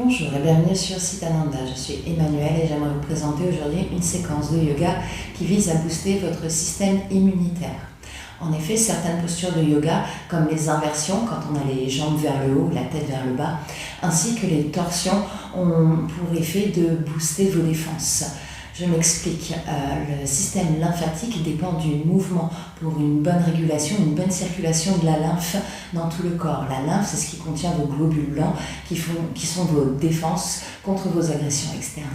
Bonjour et bienvenue sur Siddhananda. Je suis Emmanuelle et j'aimerais vous présenter aujourd'hui une séquence de yoga qui vise à booster votre système immunitaire. En effet, certaines postures de yoga, comme les inversions, quand on a les jambes vers le haut, la tête vers le bas, ainsi que les torsions, ont pour effet de booster vos défenses. Je m'explique, le système lymphatique dépend du mouvement pour une bonne régulation, une bonne circulation de la lymphe dans tout le corps. La lymphe, c'est ce qui contient vos globules blancs qui sont vos défenses contre vos agressions externes.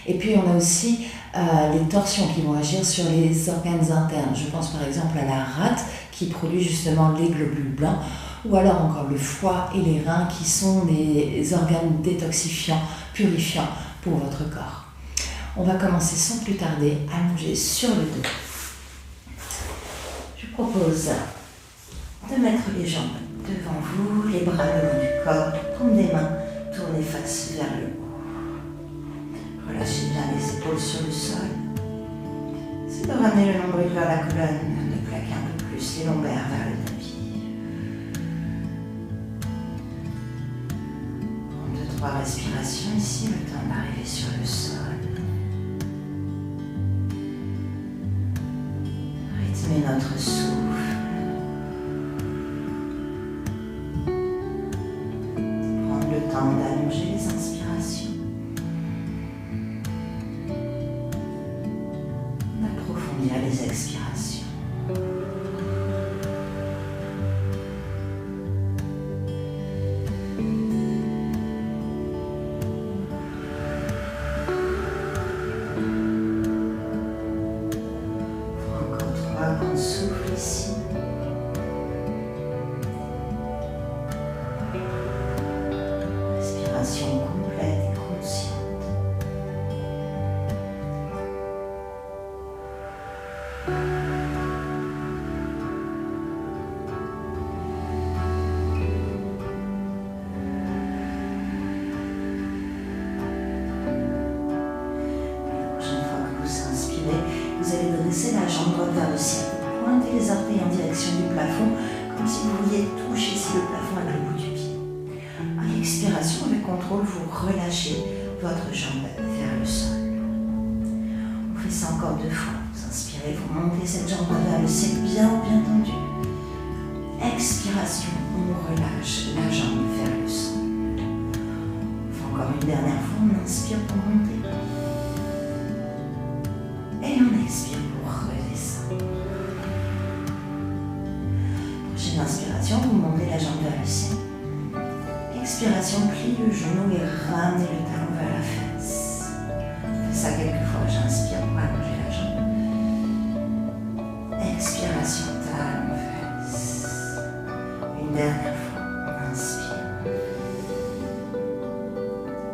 Et puis on a aussi les torsions qui vont agir sur les organes internes. Je pense par exemple à la rate qui produit justement les globules blancs, ou alors encore le foie et les reins qui sont des organes détoxifiants, purifiants pour votre corps. On va commencer sans plus tarder, allongé sur le dos. Je propose de mettre les jambes devant vous, les bras le long du corps, prendre des mains, tourner face vers le haut. Relâchez bien les épaules sur le sol. C'est de ramener le nombril vers la colonne, de plaquer un peu plus les lombaires vers le tapis. Prendre 2-3 respirations ici, le temps d'arriver sur le sol. Rythmez notre souffle. Prendre le temps d'allonger les inspirations. D'approfondir les expirations. On souffle ici. Respiration complète et consciente. La prochaine fois que vous inspirez, vous allez dresser la jambe droite vers le ciel. Pointez les orteils en direction du plafond, comme si vous vouliez toucher ici le plafond avec le bout du pied. À l'expiration, avec contrôle, vous relâchez votre jambe vers le sol. On fait ça encore 2 fois. Vous inspirez, vous montez cette jambe vers le ciel bien tendue. Expiration, on relâche la jambe vers le sol. On fait encore une dernière fois, on inspire pour monter. Et on expire pour redescendre. Prochaine inspiration, vous montez la jambe vers le ciel. Expiration, plie le genou et ramenez le talon vers la fesse. On fait ça quelques fois, j'inspire pour allonger la jambe. Expiration, talon, fesse. Une dernière fois, on inspire.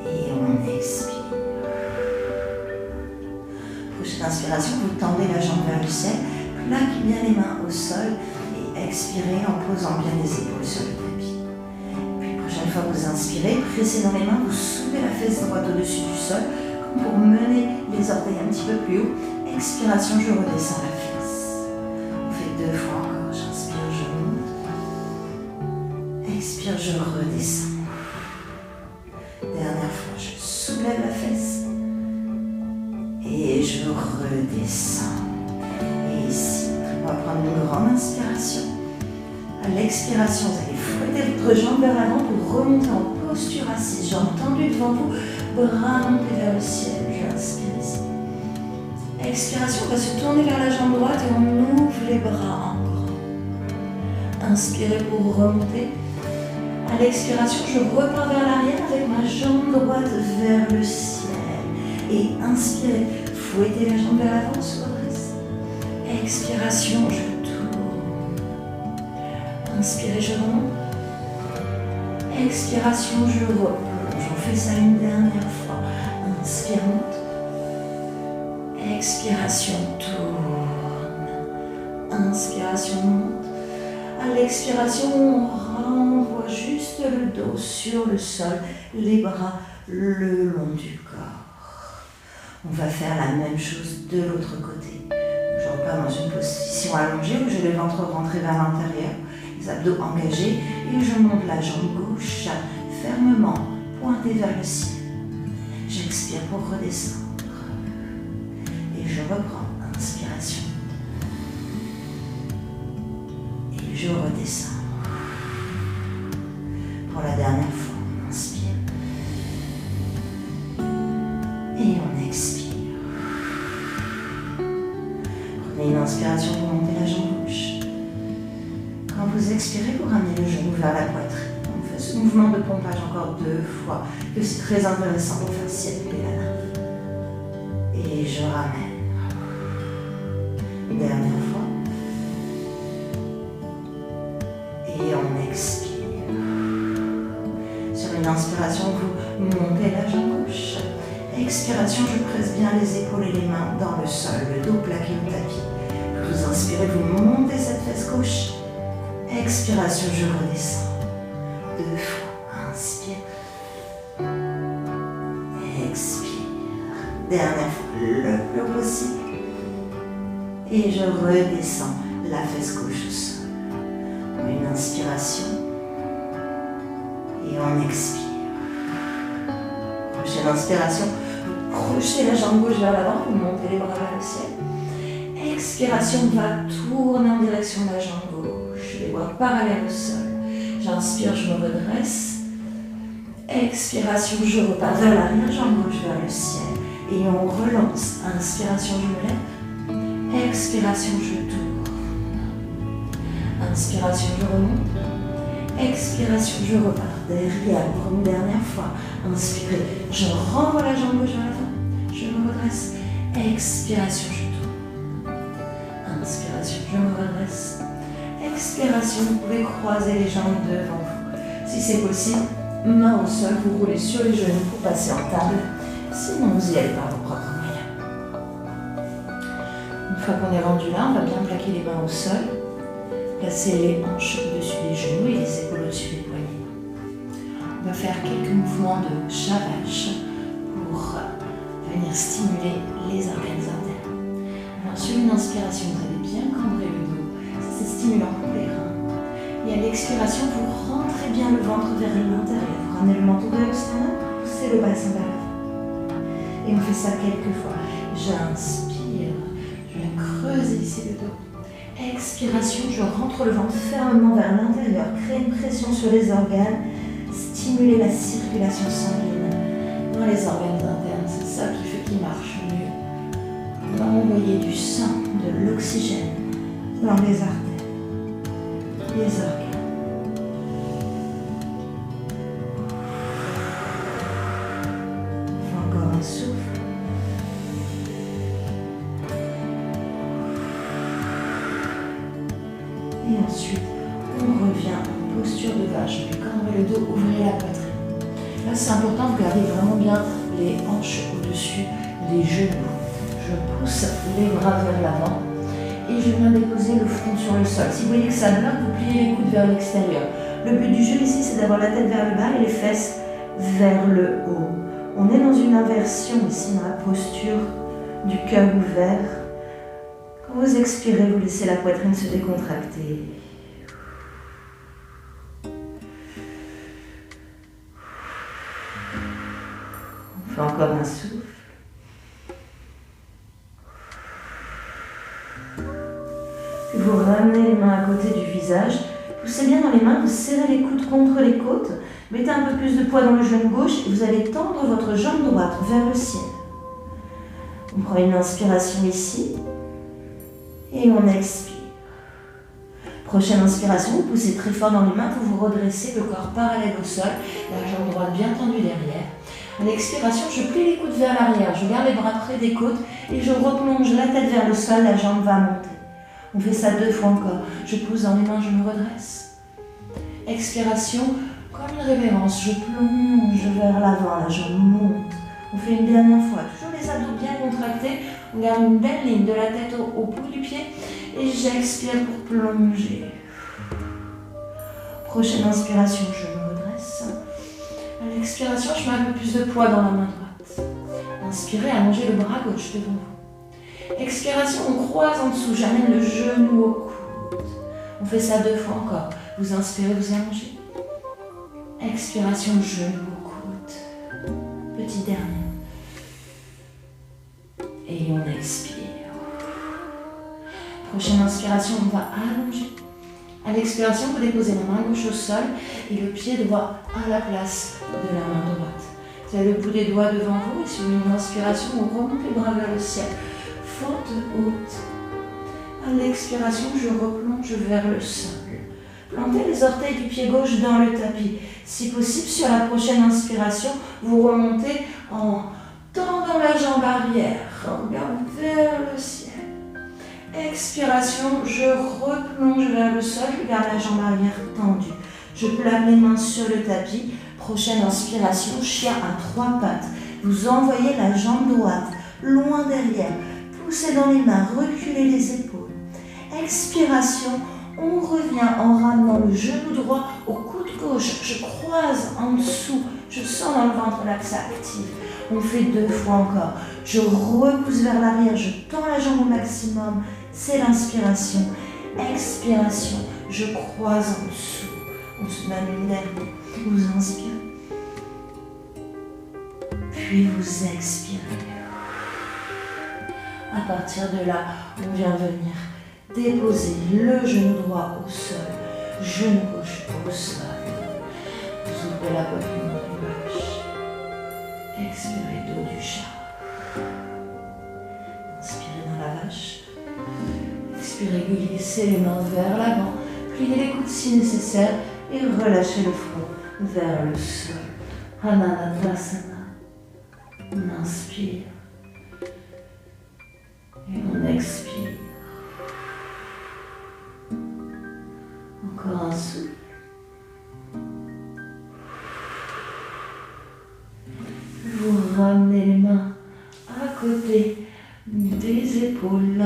Et on expire. Prochaine inspiration, vous tendez la jambe vers le ciel, plaquez bien les mains au sol et expirez en posant bien les épaules sur le tapis. Puis prochaine fois que vous inspirez, pressez dans les mains, vous soulevez la fesse droite au-dessus du sol, comme pour mener les orteils un petit peu plus haut. Expiration, je redescends la fesse. On fait 2 fois encore, j'inspire, je monte. Expire, je redescends. Dernière fois, je soulève la fesse. Et je redescends. Et ici, on va prendre une grande inspiration. À l'expiration, vous allez fouetter votre jambe vers l'avant pour remonter en posture assise. Jambes tendues devant vous, bras montés vers le ciel. J'inspire ici. Expiration, on va se tourner vers la jambe droite et on ouvre les bras encore. Inspirez pour remonter. À l'expiration, je repars vers l'arrière avec ma jambe droite vers le ciel. Et inspirez, fouettez la jambe vers l'avant, se redresse. Expiration, je tourne. Inspirez, je remonte. Expiration, je replonge. On fait ça une dernière fois. Inspire, monte. Expiration, tourne. Inspiration, monte. À l'expiration, on renvoie juste le dos sur le sol, les bras le long du corps. On va faire la même chose de l'autre côté. Je repars dans une position allongée où j'ai le ventre rentré vers l'intérieur, les abdos engagés et je monte la jambe gauche fermement pointé vers le ciel. J'expire pour redescendre. Et je reprends. Inspiration. Et je redescends. Pour la dernière fois, on inspire. Et on expire. Prenez une inspiration pour monter la jambe gauche. Quand vous expirez, vous ramenez le genou vers la poitrine. On fait ce mouvement de pompage encore 2 fois, que c'est très intéressant pour faire circuler la lymphe. Et je ramène. Dernière fois. Et on expire. Sur une inspiration, vous montez la jambe gauche. Expiration, je presse bien les épaules et les mains dans le sol, le dos plaqué au tapis. Vous inspirez, vous montez cette fesse gauche. Expiration, je redescends. 2 fois. Inspire. Expire. Dernière fois, le plus possible. Et je redescends la fesse gauche au sol. Une inspiration. Et on expire. Prochaine inspiration. Vous projetez la jambe gauche vers l'avant. Vous montez les bras vers le ciel. Expiration, on va tourner en direction de la jambe gauche. Les bras parallèles au sol. J'inspire, je me redresse. Expiration, je repars vers l'arrière. Jambe gauche vers le ciel. Et on relance. Inspiration, je me lève. Expiration, je tourne. Inspiration, je remonte. Expiration, je repars derrière pour une dernière fois. Inspirez, je renvoie la jambe gauche vers l'avant. Je me redresse. Expiration, je tourne. Inspiration, je me redresse. Expiration, vous pouvez croiser les jambes devant vous. Si c'est possible, main au sol, vous roulez sur les genoux pour passer en table. Sinon, vous y allez par vos propres moyens. Une fois qu'on est rendu là, on va bien plaquer les mains au sol. Placer les hanches au-dessus des genoux et les épaules au-dessus des poignets. On va faire quelques mouvements de chat-vache pour venir stimuler les organes internes. Alors sur une inspiration, vous allez bien cambrer le dos. Ça, c'est stimulant pour les reins. Et à l'expiration, vous rentrez bien le ventre vers l'intérieur. Vous ramenez le menton de l'extérieur, poussez le bassin vers l'avant. Et on fait ça quelques fois. J'inspire, je viens creuser ici le dos. Expiration, je rentre le ventre fermement vers l'intérieur, créer une pression sur les organes, stimuler la circulation sanguine dans les organes internes. C'est ça qui fait qu'ils marchent mieux. On va envoyer du sang, de l'oxygène dans les artères, les organes. On fait encore un souffle. Et ensuite, on revient en posture de vache. Puis cambrez le dos, ouvrez la poitrine. Là, c'est important, vous gardez vraiment bien les hanches au-dessus des genoux. Je pousse les bras vers l'avant et je viens déposer le front sur le sol. Si vous voyez que ça bloque, vous pliez les coudes vers l'extérieur. Le but du jeu ici, c'est d'avoir la tête vers le bas et les fesses vers le haut. On est dans une inversion ici, dans la posture du cœur ouvert. Quand vous expirez, vous laissez la poitrine se décontracter. On fait encore un souffle. Puis vous ramenez les mains à côté du visage. Poussez bien dans les mains, vous serrez les coudes contre les côtes. Mettez un peu plus de poids dans le genou gauche et vous allez tendre votre jambe droite vers le ciel. On prend une inspiration ici. Et on expire. Prochaine inspiration, vous poussez très fort dans les mains, vous vous redressez, le corps parallèle au sol, la jambe droite bien tendue derrière. À l'expiration, je plie les coudes vers l'arrière, je garde les bras près des côtes et je replonge la tête vers le sol, la jambe va monter. On fait ça 2 fois encore. Je pousse dans les mains, je me redresse. Expiration, comme une révérence, je plonge vers l'avant, la jambe monte. On fait une dernière fois, toujours les abdos bien contractés. On garde une belle ligne de la tête au bout du pied et j'expire pour plonger. Prochaine inspiration, je me redresse. À l'expiration, je mets un peu plus de poids dans la main droite. Inspirez, allongez le bras gauche devant vous. Expiration, on croise en dessous, j'amène le genou au coude. On fait ça 2 fois encore. Vous inspirez, vous allongez. Expiration, genou au coude. Petit dernier. Et on expire. Prochaine inspiration, on va allonger. À l'expiration, vous déposez la main gauche au sol et le pied droit à la place de la main droite. Vous avez le bout des doigts devant vous et sur une inspiration, on remonte les bras vers le ciel. Fente haute. À l'expiration, je replonge vers le sol. Plantez les orteils du pied gauche dans le tapis. Si possible, sur la prochaine inspiration, vous remontez en tendant la jambe arrière. Regarde vers le ciel. Expiration, je replonge vers le sol, je garde la jambe arrière tendue. Je plaque les mains sur le tapis. Prochaine inspiration, chien à 3 pattes. Vous envoyez la jambe droite loin derrière. Poussez dans les mains, reculez les épaules. Expiration, on revient en ramenant le genou droit au coude gauche. Je croise en dessous, je sens dans le ventre l'axe actif. On fait 2 fois encore. Je repousse vers l'arrière, je tends la jambe au maximum. C'est l'inspiration. Expiration, je croise en dessous. On se donne une dernière. Vous inspirez. Puis vous expirez. À partir de là, on vient venir déposer le genou droit au sol, genou gauche au sol. Vous ouvrez la poitrine gauche. Expirez, dos du chat. Inspirez dans la vache. Expirez, glissez les mains vers l'avant. Pliez les coudes si nécessaire et relâchez le front vers le sol. Ananasana. On inspire. Et on expire. Encore un souffle. Vous ramenez les mains à côté des épaules.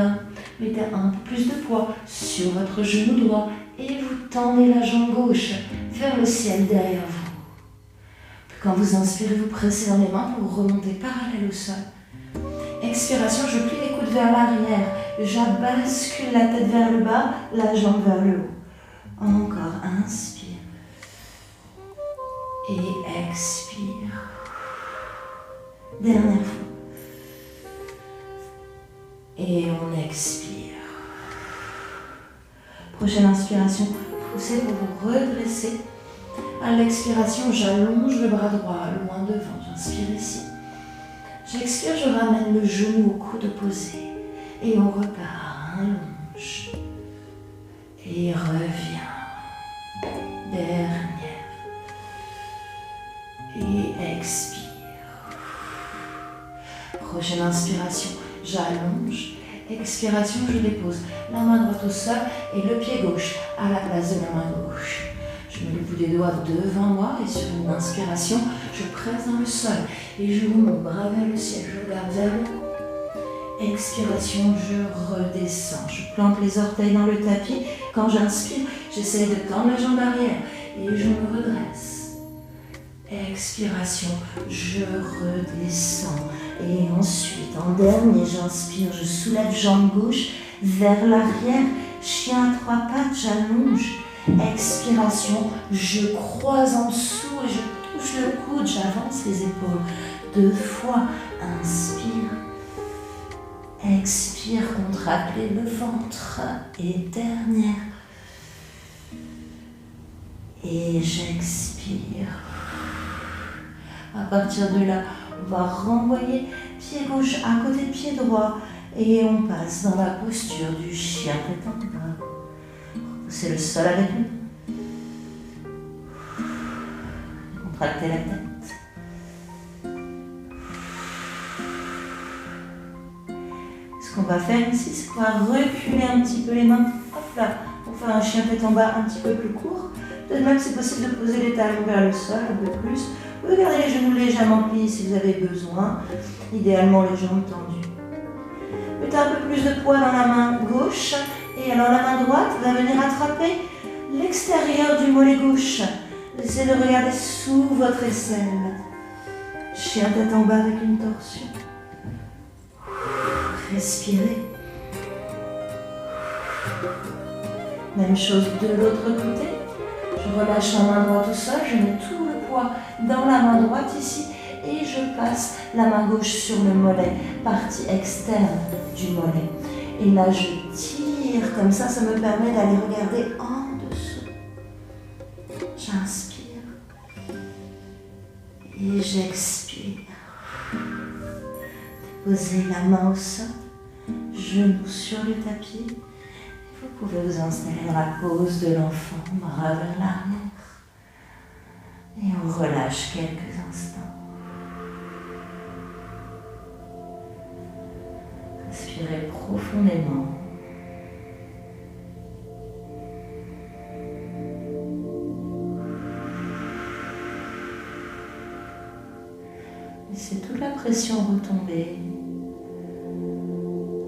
Mettez un peu plus de poids sur votre genou droit et vous tendez la jambe gauche vers le ciel derrière vous. Quand vous inspirez, vous pressez dans les mains pour remonter parallèle au sol. Expiration, je plie les coudes vers l'arrière. J'abascule la tête vers le bas, la jambe vers le haut. Encore, inspire. Et expire. Dernière fois. Et on expire. Prochaine inspiration, poussez pour vous redresser. À l'expiration, j'allonge le bras droit loin devant. J'inspire ici. J'expire, je ramène le genou au coude opposé. Et on repart. Allonge. Et revient. Dernière. Et expire. Prochaine inspiration, j'allonge. Expiration, je dépose la main droite au sol et le pied gauche à la place de la main gauche. Je mets le bout des doigts devant moi et sur une inspiration, je presse dans le sol et je ouvre mon bras vers le ciel. Je regarde vers le haut. Expiration, je redescends. Je plante les orteils dans le tapis. Quand j'inspire, j'essaie de tendre la jambe arrière et je me redresse. Expiration, je redescends. Et ensuite, en dernier, j'inspire, je soulève jambe gauche vers l'arrière. Chien à 3 pattes, j'allonge. Expiration, je croise en dessous et je touche le coude, j'avance les épaules. 2 fois, inspire. Expire, contractez le ventre. Et dernière. Et j'expire. À partir de là, on va renvoyer pied gauche à côté de pied droit. Et on passe dans la posture du chien tête en bas. C'est le sol avec nous. Contractez la tête. Ce qu'on va faire ici, c'est qu'on va reculer un petit peu les mains. Hop là, pour faire un chien tête en bas un petit peu plus court. De même, c'est possible de poser les talons vers le sol un peu plus. Vous pouvez garder les genoux légèrement pliés si vous avez besoin. Idéalement, les jambes tendues. Mettez un peu plus de poids dans la main gauche. Et alors la main droite va venir attraper l'extérieur du mollet gauche. Essayez de regarder sous votre aisselle. Chien tête en bas avec une torsion. Respirez. Même chose de l'autre côté. Je relâche la main droite au sol. Je mets tout le poids dans la main droite ici. et je passe la main gauche sur le mollet, partie externe du mollet. Et là, je tire comme ça me permet d'aller regarder en dessous. J'inspire et j'expire. Déposez la main au sol, genou sur le tapis. Vous pouvez vous installer dans la pose de l'enfant, bras vers l'arrière. Et on relâche quelques instants. Respirez profondément. Laissez toute la pression retomber.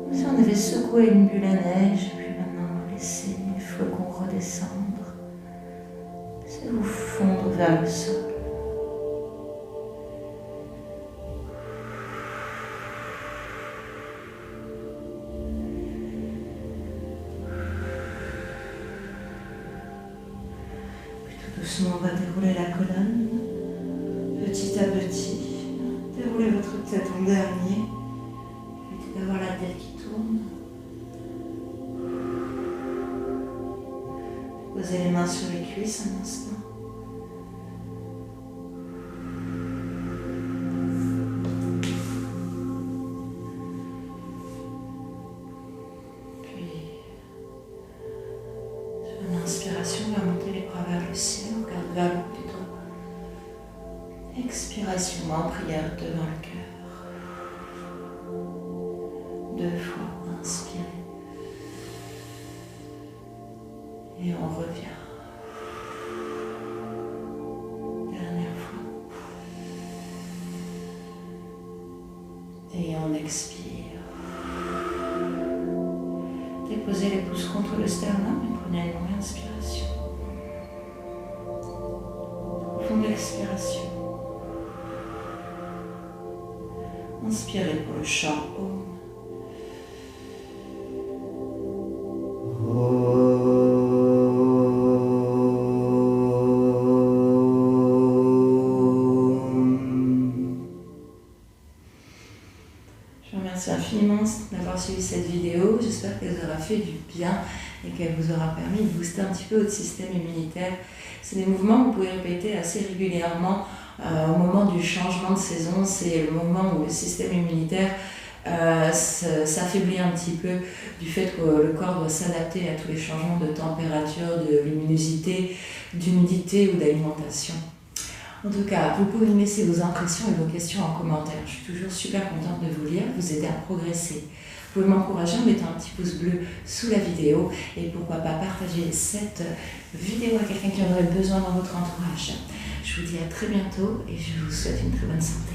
Comme si on avait secoué une bulle à neige, puis maintenant vous laissez les flocons redescendre. Laissez-vous fondre vers le sol. Puis tout doucement, on va dérouler la colonne, petit à petit. Déroulez votre tête en dernier. Évitez d'avoir la tête qui tourne. Posez les mains sur les cuisses un instant. Puis, sur une inspiration, on va monter les bras vers le ciel, on regarde vers le haut des doigts. Expiration en prière devant le cœur. 2 fois, inspirez. Et on revient. Dernière fois. Et on expire. Déposez les pouces contre le sternum et prenez une longue inspiration. Profonde expiration. Inspirez pour le chant Om. Je vous remercie infiniment d'avoir suivi cette vidéo. J'espère qu'elle vous aura fait du bien et qu'elle vous aura permis de booster un petit peu votre système immunitaire. C'est des mouvements que vous pouvez répéter assez régulièrement au moment du changement de saison. C'est le moment où le système immunitaire s'affaiblit un petit peu du fait que le corps doit s'adapter à tous les changements de température, de luminosité, d'humidité ou d'alimentation. En tout cas, vous pouvez me laisser vos impressions et vos questions en commentaire. Je suis toujours super contente de vous lire, vous aider à progresser. Vous pouvez m'encourager en mettant un petit pouce bleu sous la vidéo et pourquoi pas partager cette vidéo à quelqu'un qui en aurait besoin dans votre entourage. Je vous dis à très bientôt et je vous souhaite une très bonne santé.